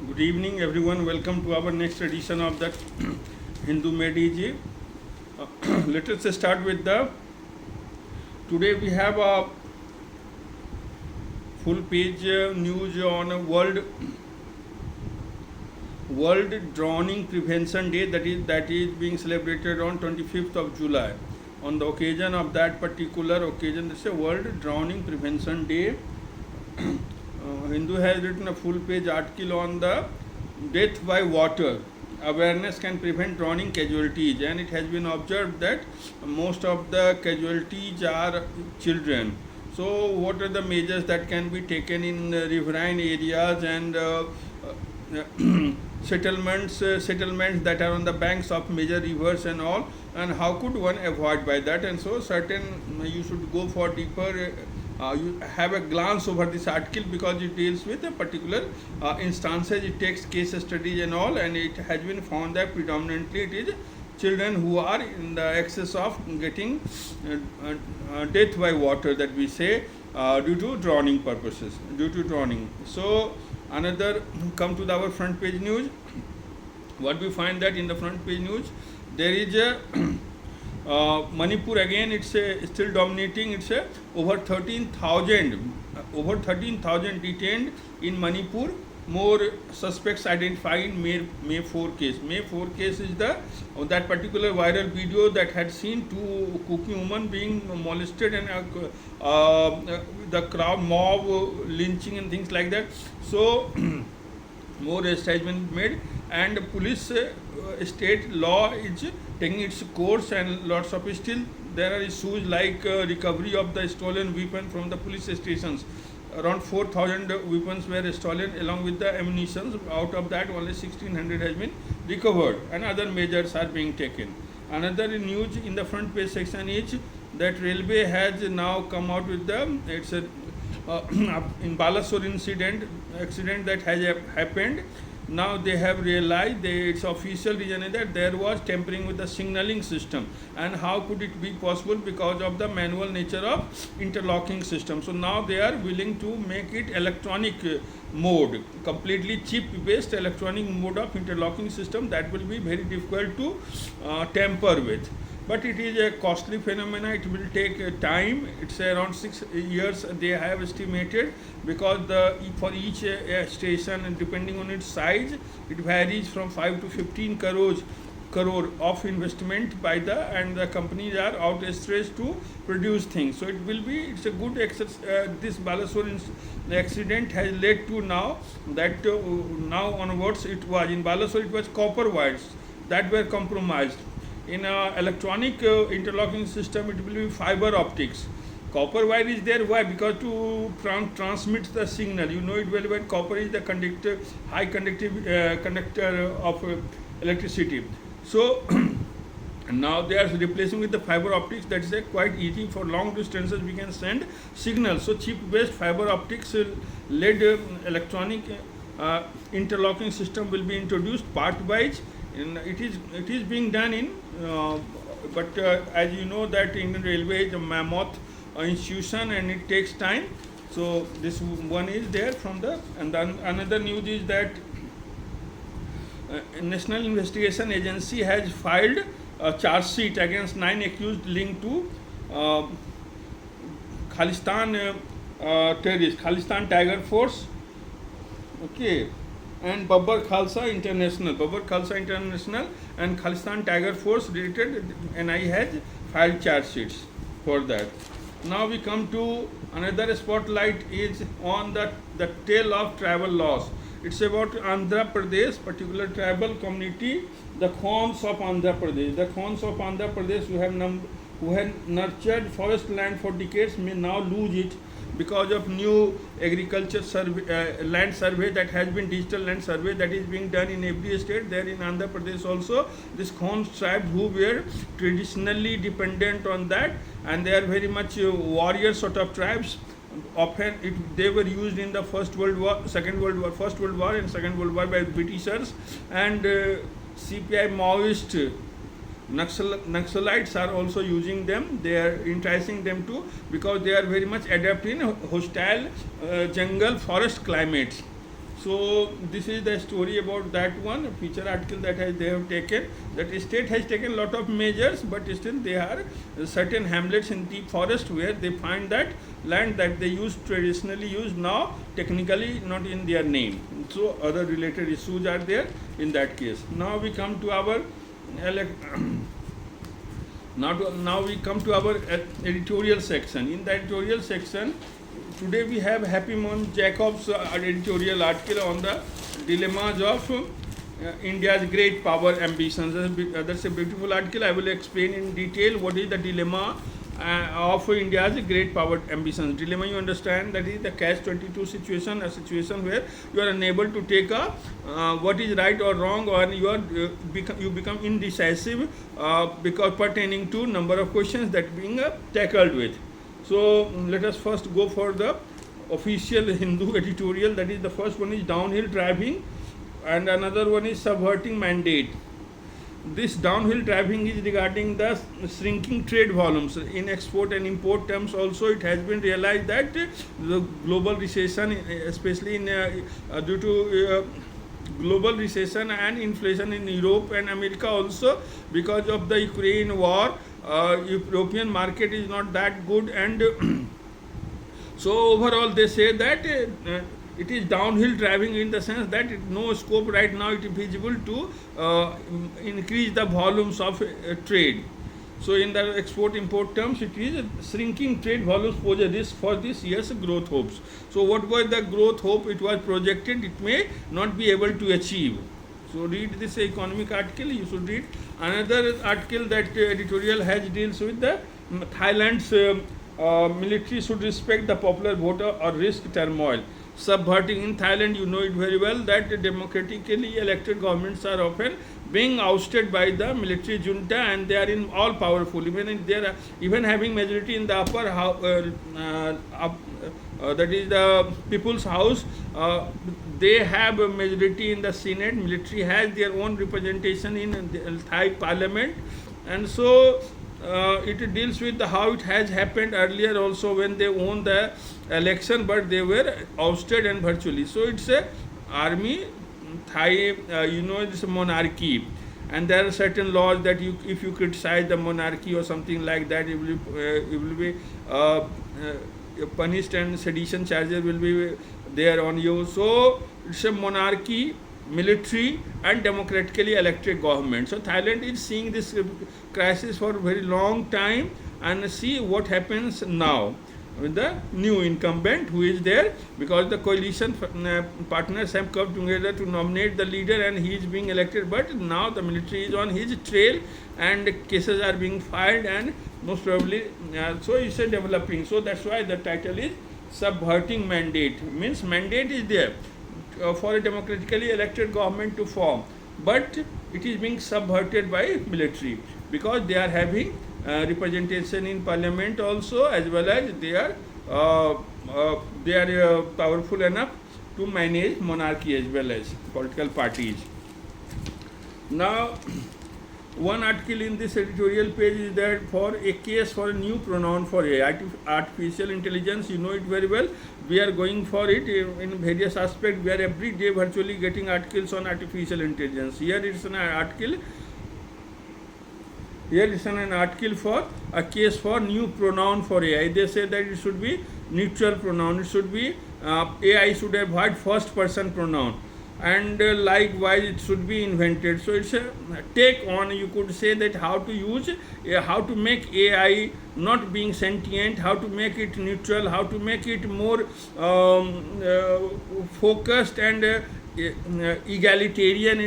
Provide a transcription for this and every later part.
Good evening, everyone. Welcome to our next edition of the Hindu Mediji. Let us start with the. Today we have a full page news on World Drowning Prevention Day. That is being celebrated on 25th of July. On the occasion of that particular occasion, this is a World Drowning Prevention Day. Hindu has written a full page article on the death by water. Awareness can prevent drowning casualties, and it has been observed that most of the casualties are children. So, what are the measures that can be taken in riverine areas and settlements that are on the banks of major rivers and all, and how could one avoid by that? And so, you should go for deeper. You have a glance over this article because it deals with a particular instances. It takes case studies and all, and it has been found that predominantly it is children who are in the excess of getting death by water, that we say, due to drowning purposes, due to drowning. So another, come to our front page news. What we find that in the front page news there is a Manipur again. It's still dominating. It's over 13,000 detained in Manipur. More suspects identified in May 4 case. May 4 case is that particular viral video that had seen two cooking women being molested and the crowd mob lynching and things like that. So more arrests has been made, and police state law is taking its course, and lots of still there are issues like recovery of the stolen weapon from the police stations. Around 4,000 weapons were stolen along with the ammunition. Out of that, only 1,600 has been recovered, and other measures are being taken. Another news in the front page section is that railway has now come out with it's a in Balasore accident that has happened. Now they have realized its official reason is that there was tampering with the signaling system, and how could it be possible because of the manual nature of interlocking system. So now they are willing to make it electronic mode, completely chip based electronic mode of interlocking system. That will be very difficult to tamper with, but it is a costly phenomena. It will take time. It's around 6 years they have estimated, because for each station, and depending on its size, it varies from 5 to 15 crore of investment and the companies are outstretched to produce things. So it's a good this Balasore accident has led to now that now onwards in Balasore it was copper wires that were compromised. In electronic interlocking system, it will be fiber optics. Copper wire is there. Why? Because to transmit the signal. You know it well when copper is the high conductor of electricity. So now they are replacing with the fiber optics. That is quite easy. For long distances we can send signals. So chip based fiber optics led electronic interlocking system will be introduced part wise. It is being done in but as you know that Indian Railway is a mammoth institution and it takes time. So this one is there from and then another news is that National Investigation Agency has filed a charge sheet against 9 accused linked to Khalistan terrorists, Khalistan Tiger Force, okay, and Babbar Khalsa International and Khalistan Tiger Force related. NI has filed charge sheets for that. Now we come to another spotlight is on the tale of travel loss. It's about Andhra Pradesh, particular tribal community, the Khons of Andhra Pradesh. The Khons of Andhra Pradesh who had nurtured forest land for decades may now lose it because of new agriculture survey, land survey that has been digital land survey that is being done in every state. There in Andhra Pradesh also, this Khons tribe who were traditionally dependent on that, and they are very much warrior sort of tribes. Often they were used in the First World War, Second World War, First World War and Second World War by Britishers, and CPI Maoist Naxalites are also using them. They are enticing them to, because they are very much adept in hostile jungle forest climates. So this is the story about that one feature article that they have taken. That state has taken lot of measures, but still there are certain hamlets in deep forest where they find that land that they used traditionally used now technically not in their name. So other related issues are there in that case. Now we come to our now we come to our editorial section. In the editorial section, today we have Happy Mon Jacob's editorial article on the dilemmas of India's great power ambitions. That's a beautiful article. I will explain in detail what is the dilemma of India's great power ambitions. Dilemma, you understand, that is the catch-22 situation, a situation where you are unable to take a what is right or wrong, or you become indecisive because pertaining to number of questions that being tackled with. So let us first go for the official Hindu editorial. That is, the first one is downhill driving, and another one is subverting mandate. This downhill driving is regarding the shrinking trade volumes. In export and import terms also, it has been realized that the global recession, especially in due to global recession and inflation in Europe and America also, because of the Ukraine war, European market is not that good, and so overall they say that it is downhill driving in the sense that no scope right now it is feasible to increase the volumes of trade. So in the export import terms, it is shrinking trade volumes pose a risk for this year's growth hopes. So what was the growth hope it was projected, it may not be able to achieve. So read this economic article. You should read another article that editorial has deals with the Thailand's military should respect the popular vote or risk turmoil. Subverting in Thailand, you know it very well that democratically elected governments are often being ousted by the military junta, and they are in all powerful. Even having majority in the upper house, that is the people's house, they have a majority in the Senate. Military has their own representation in the Thai parliament, and so it deals with how it has happened earlier also when they won the election, but they were ousted and virtually. So it's a army, Thai, it's a monarchy, and there are certain laws that if you criticize the monarchy or something like that, it will be punished, and sedition charges will be there on you. So it's a monarchy, military, and democratically elected government. So Thailand is seeing this crisis for a very long time, and see what happens now with the new incumbent who is there, because the coalition partners have come together to nominate the leader and he is being elected, but now the military is on his trail and cases are being filed, and most probably so it's a developing. So that's why the title is subverting mandate. Means mandate is there for a democratically elected government to form, but it is being subverted by military because they are having representation in parliament also, as well as they are powerful enough to manage monarchy as well as political parties. Now, one article in this editorial page is that for a case for a new pronoun for AI, artificial intelligence. You know it very well. We are going for it in various aspects. We are every day virtually getting articles on artificial intelligence. Here it's an article. Here is an article for a case for new pronoun for AI. They say that it should be neutral pronoun. It should be AI should have had first person pronoun, and likewise it should be invented. So it's a take on, you could say, that how to use, how to make AI not being sentient, how to make it neutral, how to make it more focused and egalitarian.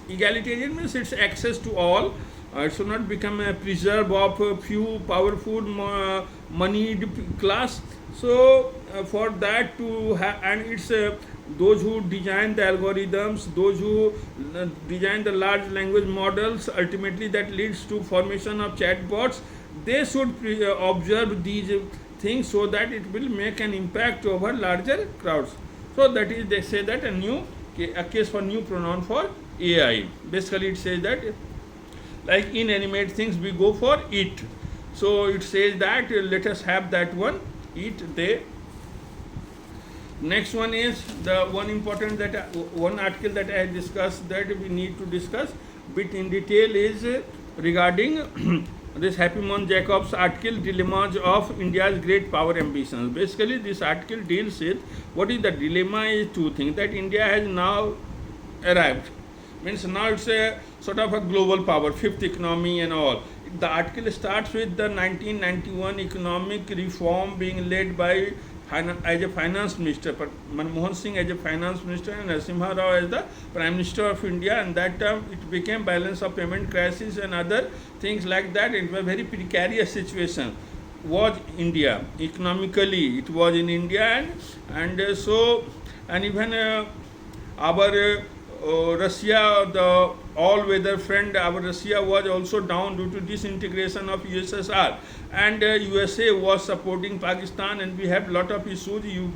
Egalitarian means it's access to all. It should not become a preserve of a few powerful moneyed class. So for that to have, and it's those who design the algorithms, those who design the large language models, ultimately that leads to formation of chatbots. They should observe these things so that it will make an impact over larger crowds. So that is, they say that a case for new pronoun for AI. Basically it says that like inanimate things we go for it. So it says that let us have that one, it, they. Next one is the one important that one article that I discussed that we need to discuss bit in detail is regarding this Happy Mon Jacobs article, Dilemmas of India's Great Power Ambitions. Basically, this article deals with what is the dilemma is two things that India has now arrived. Means now it's a sort of a global power, fifth economy and all. The article starts with the 1991 economic reform being led by as a finance minister, Manmohan Singh as a finance minister and Narasimha Rao as the Prime Minister of India, and that time it became balance of payment crisis and other things like that. It was a very precarious situation was India economically. It was in India, and even our Russia, the all-weather friend, our Russia was also down due to disintegration of USSR, and USA was supporting Pakistan, and we have lot of issues. You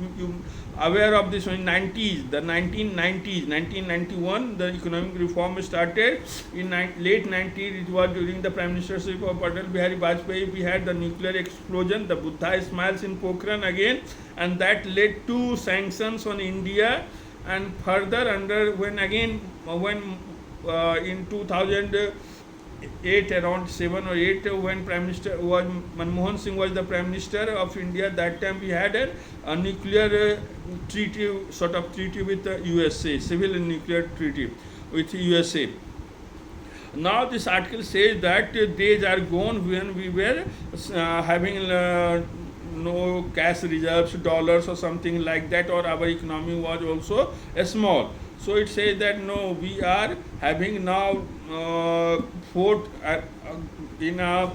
aware of this in 90s, the 1990s, 1991, the economic reform started. In late 90s, it was during the Prime Ministership of Atal Bihari Vajpayee. We had the nuclear explosion, the Buddha smiles in Pokhran again, and that led to sanctions on India. And further when in 2008, around 7 or 8, when Prime Minister was Manmohan Singh was the Prime Minister of India, that time we had a nuclear treaty, sort of treaty with the USA, civil and nuclear treaty with USA. Now this article says that days are gone when we were having no cash reserves, dollars or something like that, or our economy was also small. So it says that no, we are having now in a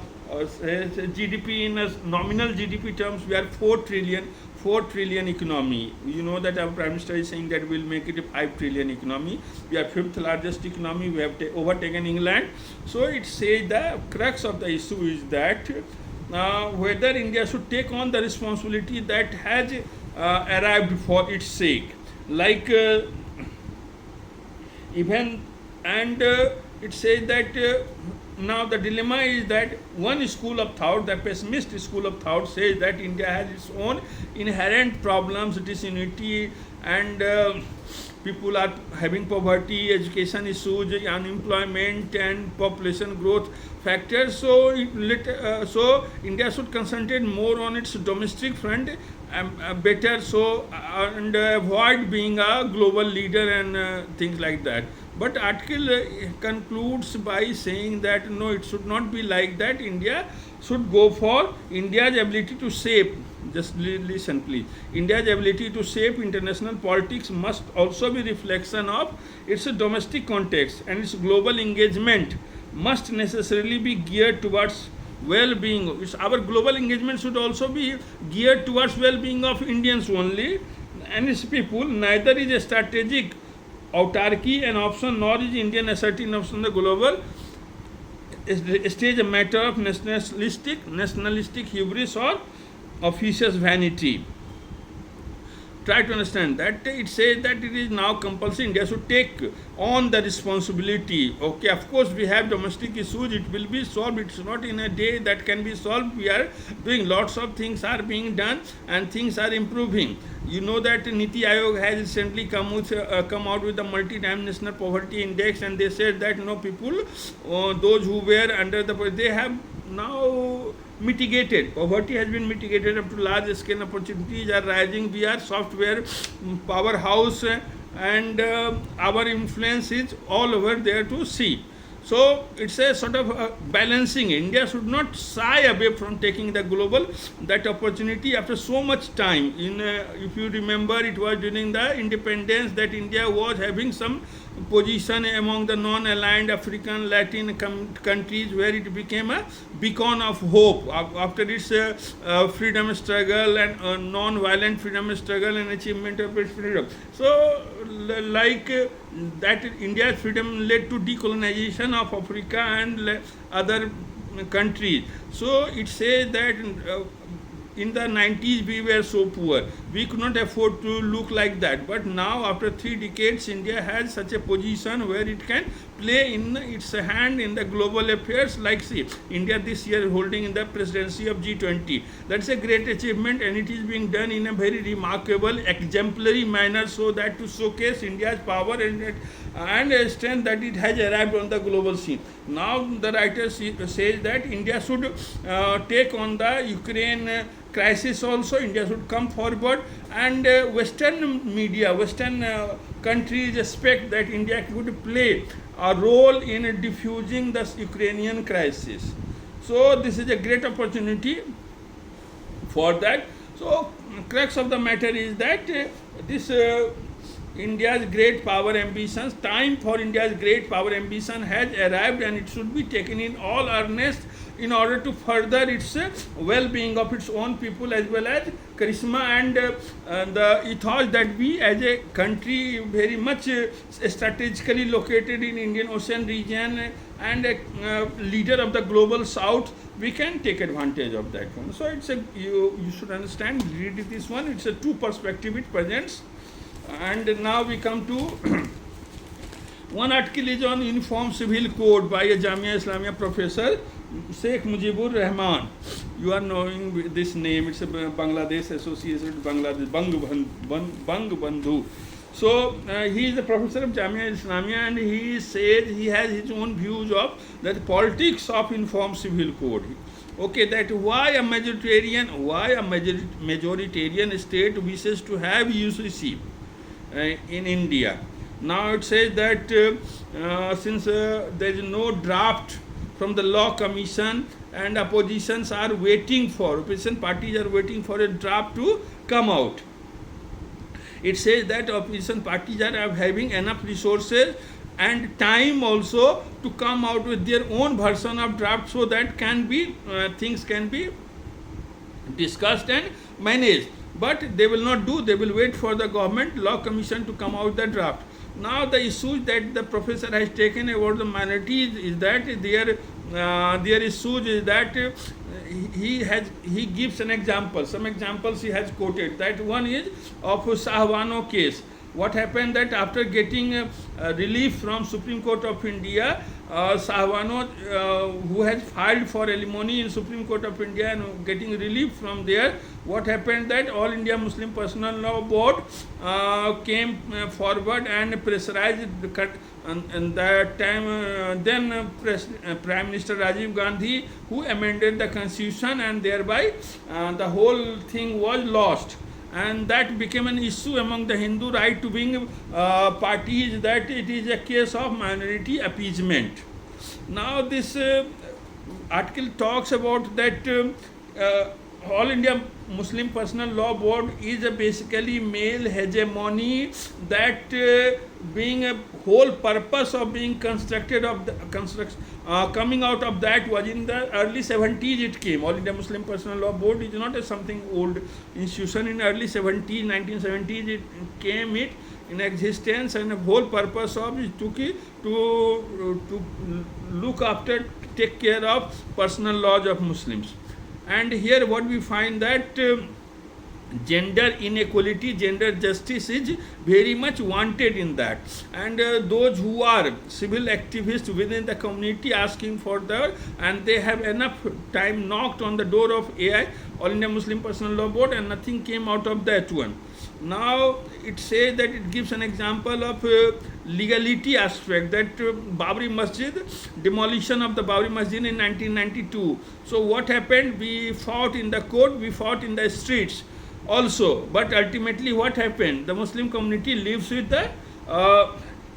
GDP, in a nominal GDP terms, we are 4 trillion economy. You know that our Prime Minister is saying that we'll make it a 5 trillion economy. We are fifth largest economy. We have overtaken England. So it says the crux of the issue is that whether India should take on the responsibility that has arrived for its sake, like even, and it says that now the dilemma is that one school of thought, the pessimist school of thought, says that India has its own inherent problems, disunity, and people are having poverty, education issues, unemployment, and population growth factors. So India should concentrate more on its domestic front, better, and avoid being a global leader and things like that. But article concludes by saying that no, it should not be like that. India should go for India's ability to shape. Just listen, please. India's ability to shape international politics must also be reflection of its domestic context, and its global engagement must necessarily be geared towards well-being. Our global engagement should also be geared towards well-being of Indians only and its people. Neither is a strategic autarky an option, nor is Indian assertiveness on the global stage a matter of nationalistic hubris or officious vanity. Try to understand that it says that it is now compulsory. India should take on the responsibility. Okay, of course we have domestic issues, it will be solved. It's not in a day that can be solved. We are doing lots of things are being done and things are improving. You know that Niti Aayog has recently come out with the multi-dimensional poverty index, and they said that people, those who were under they have now mitigated. Poverty has been mitigated up to large scale. Opportunities are rising. We are software powerhouse, and our influence is all over there to see. So it's a sort of balancing. India should not shy away from taking the global that opportunity after so much time. If you remember, it was during the independence that India was having some position among the non-aligned African Latin countries, where it became a beacon of hope after its freedom struggle and non-violent freedom struggle and achievement of its freedom. So like that, India's freedom led to decolonization of Africa and other countries. So it says that in the 90s we were so poor, we could not afford to look like that. But now after 3 decades, India has such a position where it can play in its hand in the global affairs. Like see, India this year holding in the presidency of G20. That's a great achievement, and it is being done in a very remarkable, exemplary manner, so that to showcase India's power and strength, that it has arrived on the global scene. Now the writer says that India should take on the Ukraine crisis also. India should come forward, and Western media, Western countries expect that India could play a role in diffusing the Ukrainian crisis. So this is a great opportunity for that. So crux of the matter is that this India's great power ambitions, time for India's great power ambition has arrived, and it should be taken in all earnest in order to further its well-being of its own people, as well as charisma and the ethos that we as a country very much strategically located in Indian Ocean region and a leader of the global south, we can take advantage of that one. So it's a you should understand, read this one, it's a two perspective it presents. And now we come to one article is on Uniform Civil Code by a Jamia Islamia professor, Sheikh Mujibur Rahman. You are knowing this name, it's a Bangladesh associated Bangladesh, Bang Bandhu. So he is a professor of Jamia Islamia, and he says he has his own views of the politics of Uniform Civil Code. Okay, that why a majoritarian state wishes to have UCC in India. Now it says that since there is no draft from the Law Commission, and opposition parties are waiting for a draft to come out. It says that opposition parties are having enough resources and time also to come out with their own version of draft, so that things can be discussed and managed. But they will not do, they will wait for the government Law Commission to come out the draft. Now the issues that the professor has taken about the minorities is that their issues is that he gives an example. Some examples he has quoted. That one is of Sahwano case. What happened that after getting relief from Supreme Court of India, Sahwano, who has filed for alimony in Supreme Court of India and getting relief from there, what happened that All India Muslim Personal Law Board came forward and pressurized and that time then Prime Minister Rajiv Gandhi, who amended the constitution, and thereby the whole thing was lost. And that became an issue among the Hindu right to wing parties, that it is a case of minority appeasement. Now this article talks about that All India Muslim Personal Law Board is basically male hegemony, that being a whole purpose of being constructed of the coming out of that was in the early 70s it came. All India Muslim Personal Law Board is not a something old institution. In early 70s, 1970s it came in existence, and the whole purpose of it to look after, take care of personal laws of Muslims. And here what we find that gender inequality, gender justice is very much wanted in that. And those who are civil activists within the community asking for and they have enough time knocked on the door of AI, All India Muslim Personal Law Board, and nothing came out of that one. Now it says that it gives an example of legality aspect, that Babri Masjid, demolition of the Babri Masjid in 1992. So what happened? We fought in the court, we fought in the streets also, but ultimately what happened? The Muslim community lives with the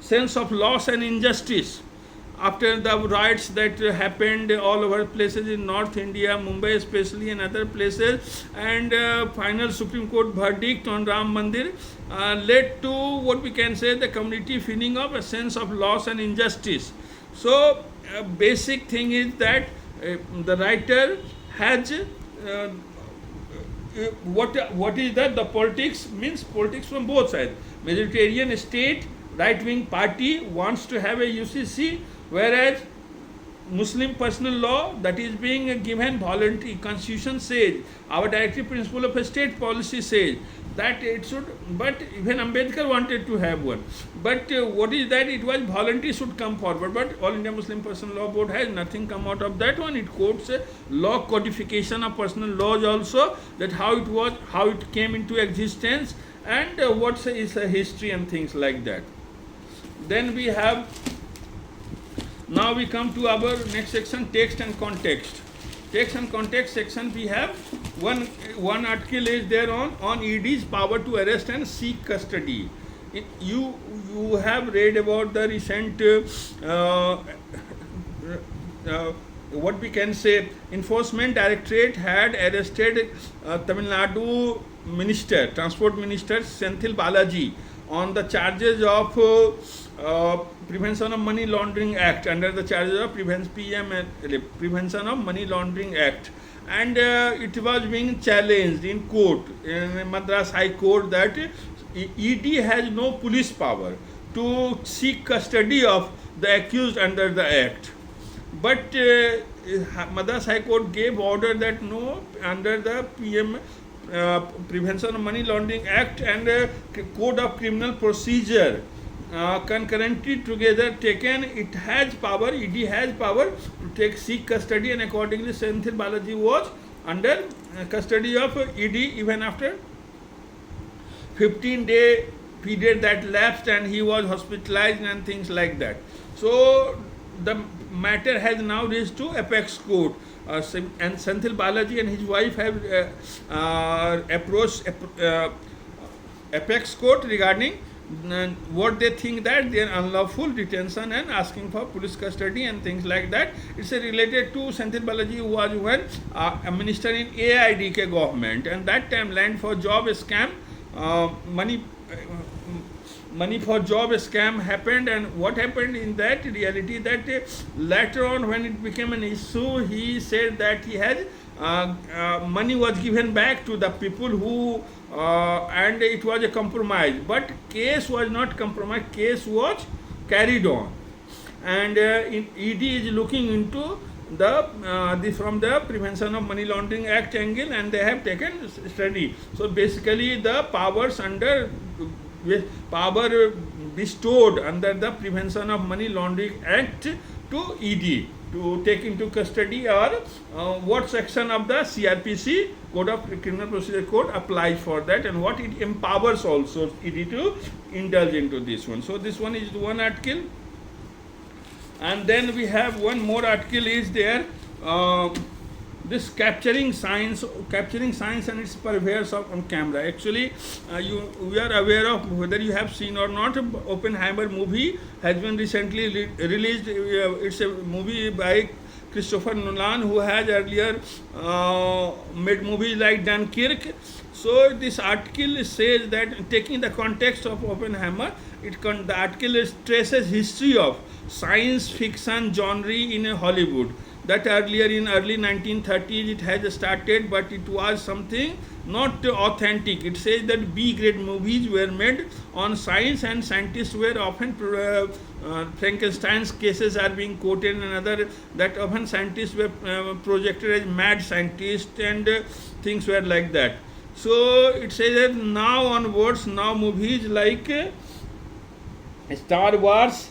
sense of loss and injustice after the riots that happened all over places in North India, Mumbai especially, and other places, and final Supreme Court verdict on Ram Mandir led to what we can say the community feeling of a sense of loss and injustice. So basic thing is that the writer has what is that? The politics means politics from both sides. Majoritarian state, right-wing party wants to have a UCC, whereas Muslim personal law that is being given voluntary. Constitution says, our directive principle of a state policy says that it should, but even Ambedkar wanted to have one. But what is that? It was voluntary, should come forward. But All India Muslim Personal Law Board has nothing come out of that one. It quotes law codification of personal laws also, that how it was, how it came into existence, and what is a history and things like that. Then we have, now we come to our next section, text and context. Text and context section, we have one article is there on ED's power to arrest and seek custody. You have read about the recent what we can say, Enforcement Directorate had arrested Tamil Nadu Minister, Transport Minister Senthil Balaji on the charges of Prevention of Money Laundering Act, under the charges of Prevention of Money Laundering Act, and it was being challenged in court, in Madras High Court, that ED has no police power to seek custody of the accused under the act. But Madras High Court gave order that no, under the Prevention of Money Laundering Act and Code of Criminal Procedure, concurrently together taken, it has power, ED has power to seek custody, and accordingly Senthil Balaji was under custody of ED even after 15-day period that lapsed, and he was hospitalized and things like that. So the matter has now reached to apex court, and Senthil Balaji and his wife have approached apex court regarding what they think that they are unlawful detention and asking for police custody and things like that. It's related to Senthil Balaji, who was when a minister in AIDK government, and that time land for job scam, money for job scam happened. And what happened in that reality, that later on when it became an issue, he said that he had money was given back to the people who and it was a compromise, but case was not compromised, case was carried on, and ED is looking into the from the Prevention of Money Laundering Act angle, and they have taken study. So basically the powers under power bestowed under the Prevention of Money Laundering Act to ED to take into custody, or what section of the CRPC, Code of Criminal Procedure Code, applies for that, and what it empowers also ED to indulge into this one. So this one is one article, and then we have one more article is there, this capturing science and its purveyors on camera. Actually, we are aware of, whether you have seen or not, Oppenheimer movie has been recently released. It's a movie by Christopher Nolan, who has earlier made movies like Dunkirk. So this article says that, taking the context of Oppenheimer, the article traces history of science fiction genre in Hollywood. That earlier in early 1930s it has started, but it was something not authentic. It says that B-grade movies were made on science, and scientists were often Frankenstein's cases are being quoted, and other that often scientists were projected as mad scientists, and things were like that. So it says that now onwards, now movies like Star Wars,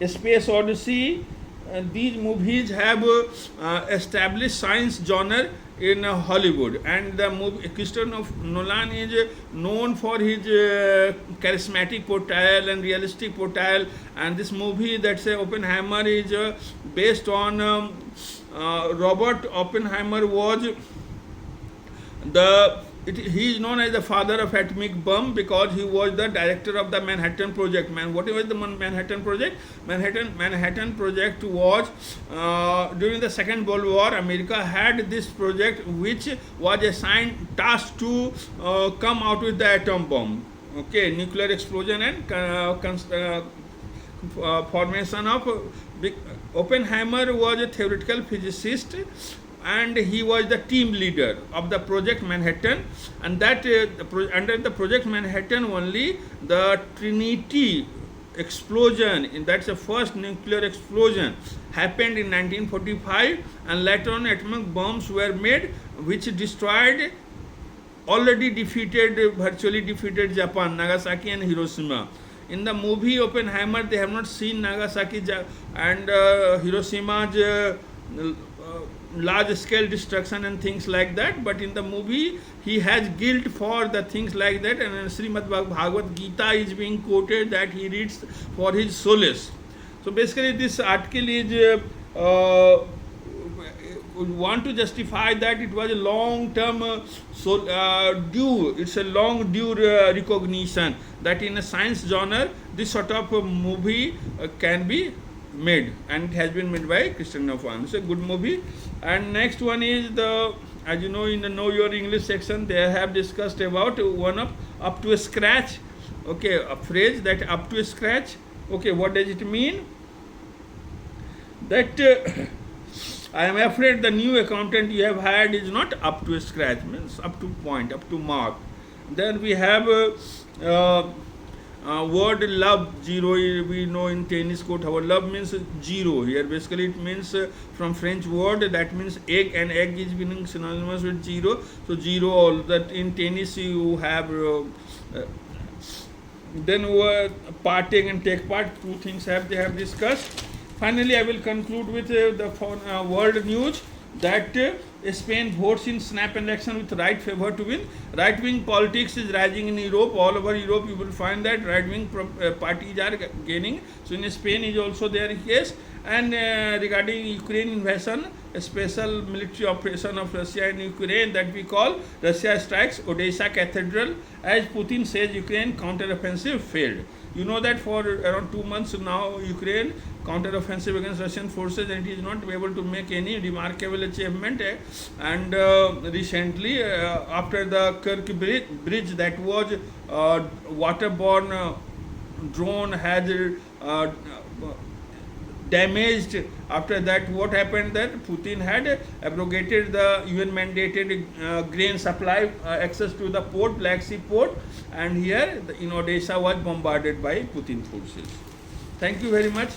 Space Odyssey, these movies have established science genre in Hollywood, and the movie Christopher Nolan is known for his charismatic portrayal and realistic portrayal, and this movie, that's Oppenheimer, is based on Robert Oppenheimer. Was he is known as the father of atomic bomb because he was the director of the Manhattan Project. What was the Manhattan Project? Manhattan Project was during the Second World War. America had this project which was assigned task to come out with the atom bomb. Okay, nuclear explosion and formation of Oppenheimer was a theoretical physicist, and he was the team leader of the Project Manhattan, and that under the Project Manhattan only the Trinity explosion, that's the first nuclear explosion, happened in 1945, and later on atomic bombs were made, which destroyed already defeated, virtually defeated Japan, Nagasaki and Hiroshima. In the movie Oppenheimer, they have not seen Nagasaki and Hiroshima's large scale destruction and things like that, but in the movie he has guilt for the things like that, and Srimad Bhagavad Gita is being quoted that he reads for his solace. So basically this article is want to justify that it was a long term due, it's a long due recognition that in a science genre this sort of movie can be made, and it has been made by Christian Nolan. It's a good movie. And next one is the, as you know, in the Know Your English section they have discussed about one of up to a scratch. Okay, a phrase that up to a scratch. Okay, what does it mean? That I am afraid the new accountant you have had is not up to a scratch, means up to point, up to mark. Then we have word love, zero. We know in tennis court our love means zero. Here basically it means from French word that means egg, and egg is being synonymous with zero. So zero, all that in tennis you have. Then partake and take part, two things they have discussed. Finally, I will conclude with the world news that Spain votes in snap election with right favor to win. Right wing politics is rising in Europe. All over Europe, you will find that right wing parties are gaining. So in Spain is also their case. And regarding Ukraine invasion, a special military operation of Russia in Ukraine that we call Russia strikes Odessa Cathedral, as Putin says Ukraine counteroffensive failed. You know that for around 2 months now, Ukraine counteroffensive against Russian forces, and it is not able to make any remarkable achievement. And recently, after the Kerch bridge that was waterborne drone has damaged. After that, what happened? That Putin had abrogated the UN mandated grain supply access to the port, Black Sea port, and here in Odessa was bombarded by Putin forces. Thank you very much.